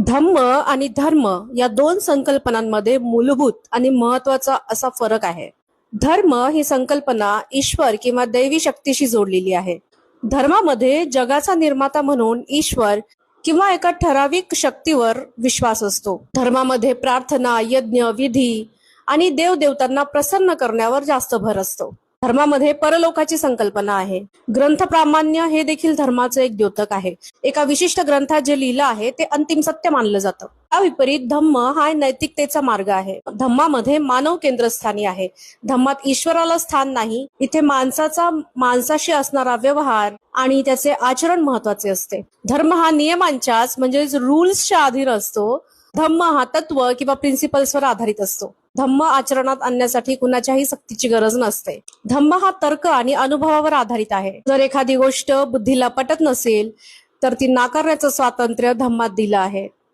धम्म आणि धर्म या दोन संकल्पनांमध्ये मूलभूत आणि महत्वाचा असा फरक आहे. धर्म ही संकल्पना ईश्वर किंवा दैवी शक्तीशी जोडलेली आहे. धर्मामध्ये जगाचा निर्माता म्हणून ईश्वर किंवा एका ठराविक शक्तीवर विश्वास असतो. धर्मामध्ये प्रार्थना, यज्ञ, विधी आणि देवदेवतांना प्रसन्न करण्यावर जास्त भर असतो. धर्मामध्ये परलोकाची संकल्पना आहे. ग्रंथ प्रामाण्य हे देखील धर्माचं एक द्योतक आहे. एका विशिष्ट ग्रंथात जे लिहिलं आहे ते अंतिम सत्य मानलं जातं. त्या विपरीत धम्म हा नैतिकतेचा मार्ग आहे. धम्मामध्ये मानव केंद्रस्थानी आहे. धम्मात ईश्वराला स्थान नाही. इथे माणसाचा माणसाशी असणारा व्यवहार आणि त्याचे आचरण महत्वाचे असते. धर्म हा नियमांच्याच म्हणजेच रूल्सच्या अधीन असतो. धम्म हा तत्व किंवा प्रिन्सिपल्सवर आधारित असतो. धम्म आचरणात आणण्यासाठी कुणाच्याही सक्तीची गरज नसते. धम्म हा तर्क आणि अनुभवावर आधारित आहे. जर एखादी गोष्ट बुद्धीला पटत नसेल तर ती नाकारण्याचं स्वातंत्र्य धम्मात दिलं आहे.